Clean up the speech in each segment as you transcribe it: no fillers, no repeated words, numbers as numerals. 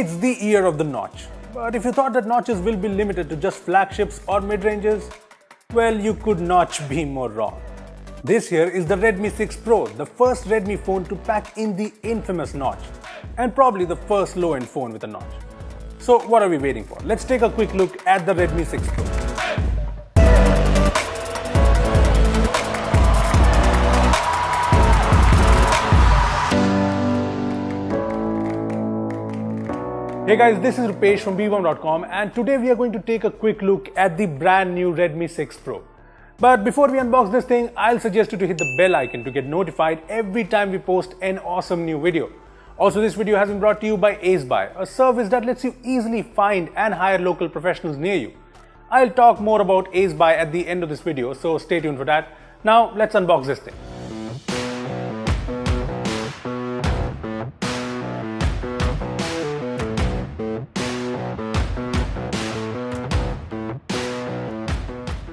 It's the year of the notch. But if you thought that notches will be limited to just flagships or mid-ranges, well, you could not be more wrong. This here is the Redmi 6 Pro, the first Redmi phone to pack in the infamous notch, and probably the first low-end phone with a notch. So what are we waiting for? Let's take a quick look at the Redmi 6 Pro. Hey guys, this is Rupesh from bwom.com, and today we are going to take a quick look at the brand new Redmi 6 Pro. But before we unbox this thing, I'll suggest you to hit the bell icon to get notified every time we post an awesome new video. Also, this video has been brought to you by AceBuy, a service that lets you easily find and hire local professionals near you. I'll talk more about AceBuy at the end of this video, so stay tuned for that. Now, let's unbox this thing.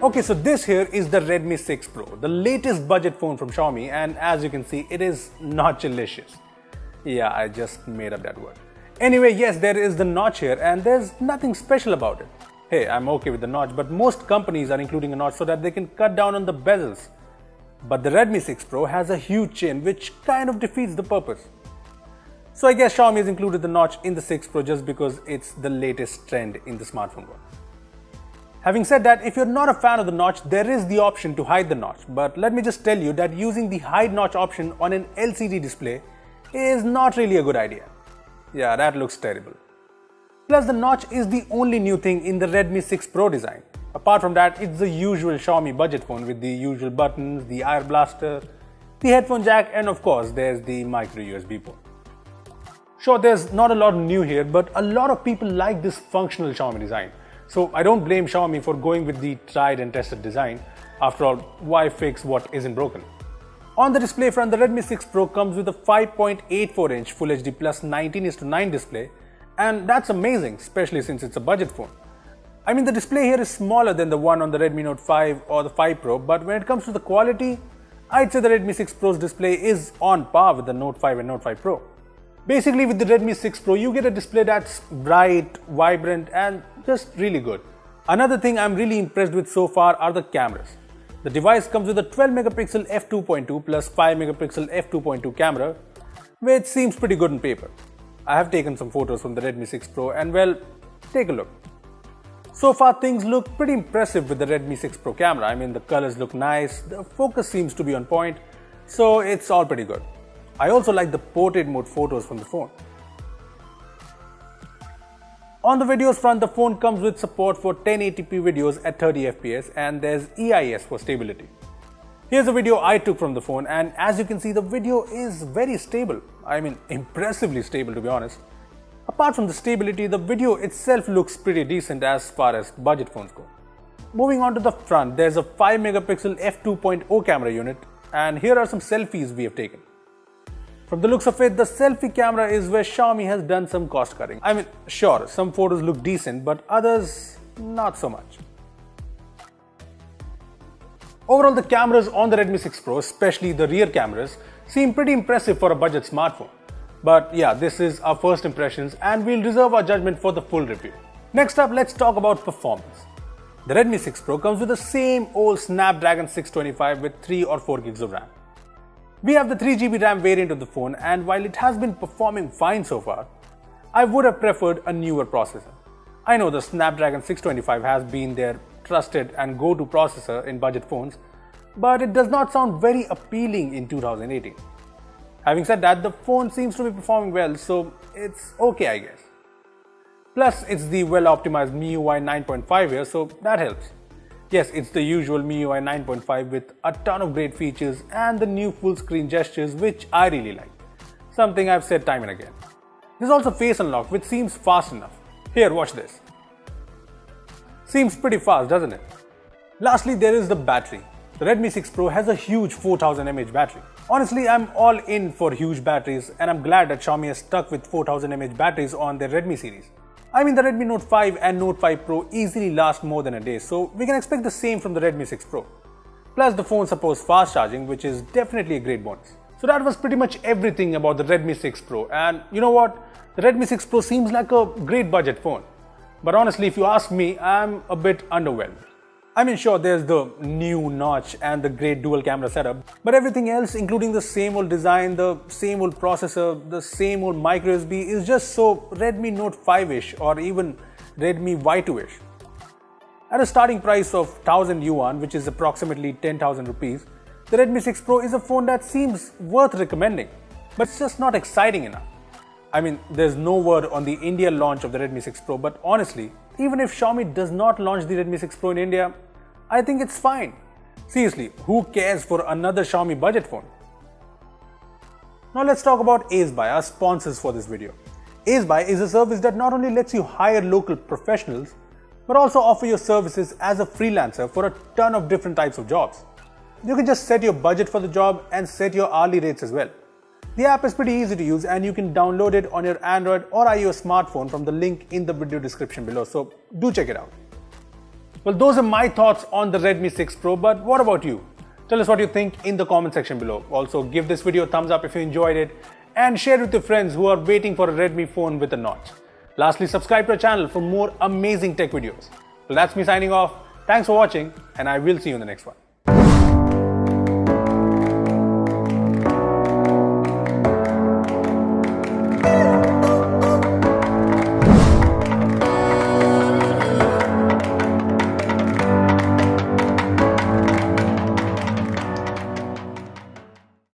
Okay, so this here is the Redmi 6 Pro, the latest budget phone from Xiaomi, and as you can see, it is notchlicious. Yeah, I just made up that word. Anyway, yes, there is the notch here, and there's nothing special about it. Hey, I'm okay with the notch, but most companies are including a notch so that they can cut down on the bezels. But the Redmi 6 Pro has a huge chin, which kind of defeats the purpose. So I guess Xiaomi has included the notch in the 6 Pro just because it's the latest trend in the smartphone world. Having said that, if you're not a fan of the notch, there is the option to hide the notch. But let me just tell you that using the hide notch option on an LCD display is not really a good idea. Yeah, that looks terrible. Plus, the notch is the only new thing in the Redmi 6 Pro design. Apart from that, it's the usual Xiaomi budget phone with the usual buttons, the IR blaster, the headphone jack, and of course, there's the micro USB port. Sure, there's not a lot new here, but a lot of people like this functional Xiaomi design. So I don't blame Xiaomi for going with the tried and tested design. After all, why fix what isn't broken? On the display front, the Redmi 6 Pro comes with a 5.84-inch Full HD Plus 19:9 display, and that's amazing, especially since it's a budget phone. I mean, the display here is smaller than the one on the Redmi Note 5 or the 5 Pro, but when it comes to the quality, I'd say the Redmi 6 Pro's display is on par with the Note 5 and Note 5 Pro. Basically, with the Redmi 6 Pro, you get a display that's bright, vibrant, and just really good. Another thing I'm really impressed with so far are the cameras. The device comes with a 12-megapixel f2.2 plus 5-megapixel f2.2 camera, which seems pretty good on paper. I have taken some photos from the Redmi 6 Pro and well, take a look. So far, things look pretty impressive with the Redmi 6 Pro camera. I mean, the colors look nice, the focus seems to be on point, so it's all pretty good. I also like the portrait mode photos from the phone. On the videos front, the phone comes with support for 1080p videos at 30 fps, and there's EIS for stability. Here's a video I took from the phone, and as you can see, the video is very stable. I mean, impressively stable, to be honest. Apart from the stability, the video itself looks pretty decent as far as budget phones go. Moving on to the front, there's a 5-megapixel f2.0 camera unit, and here are some selfies we have taken. From the looks of it, the selfie camera is where Xiaomi has done some cost cutting. I mean, sure, some photos look decent, but others, not so much. Overall, the cameras on the Redmi 6 Pro, especially the rear cameras, seem pretty impressive for a budget smartphone. But yeah, this is our first impressions, and we'll reserve our judgment for the full review. Next up, let's talk about performance. The Redmi 6 Pro comes with the same old Snapdragon 625 with 3 or 4 gigs of RAM. We have the 3GB RAM variant of the phone, and while it has been performing fine so far, I would have preferred a newer processor. I know the Snapdragon 625 has been their trusted and go-to processor in budget phones, but it does not sound very appealing in 2018. Having said that, the phone seems to be performing well, so it's okay, I guess. Plus, it's the well-optimized MIUI 9.5 here, so that helps. Yes, it's the usual MIUI 9.5 with a ton of great features and the new full screen gestures, which I really like. Something I've said time and again. There's also Face Unlock, which seems fast enough. Here, watch this. Seems pretty fast, doesn't it? Lastly, there is the battery. The Redmi 6 Pro has a huge 4000 mAh battery. Honestly, I'm all in for huge batteries, and I'm glad that Xiaomi has stuck with 4000 mAh batteries on their Redmi series. I mean, the Redmi Note 5 and Note 5 Pro easily last more than a day, so we can expect the same from the Redmi 6 Pro. Plus, the phone supports fast charging, which is definitely a great bonus. So that was pretty much everything about the Redmi 6 Pro, and you know what? The Redmi 6 Pro seems like a great budget phone. But honestly, if you ask me, I'm a bit underwhelmed. I mean, sure, there's the new notch and the great dual camera setup, but everything else, including the same old design, the same old processor, the same old micro USB, is just so Redmi Note 5-ish or even Redmi Y2-ish. At a starting price of 1000 yuan, which is approximately 10,000 rupees, the Redmi 6 Pro is a phone that seems worth recommending, but it's just not exciting enough. I mean, there's no word on the India launch of the Redmi 6 Pro, but honestly, even if Xiaomi does not launch the Redmi 6 Pro in India, I think it's fine. Seriously, who cares for another Xiaomi budget phone? Now let's talk about AceBuy, our sponsors for this video. AceBuy is a service that not only lets you hire local professionals, but also offer your services as a freelancer for a ton of different types of jobs. You can just set your budget for the job and set your hourly rates as well. The app is pretty easy to use and you can download it on your Android or iOS smartphone from the link in the video description below, so do check it out. Well, those are my thoughts on the Redmi 6 Pro, but what about you? Tell us what you think in the comment section below. Also, give this video a thumbs up if you enjoyed it and share it with your friends who are waiting for a Redmi phone with a notch. Lastly, subscribe to our channel for more amazing tech videos. Well, that's me signing off. Thanks for watching and I will see you in the next one.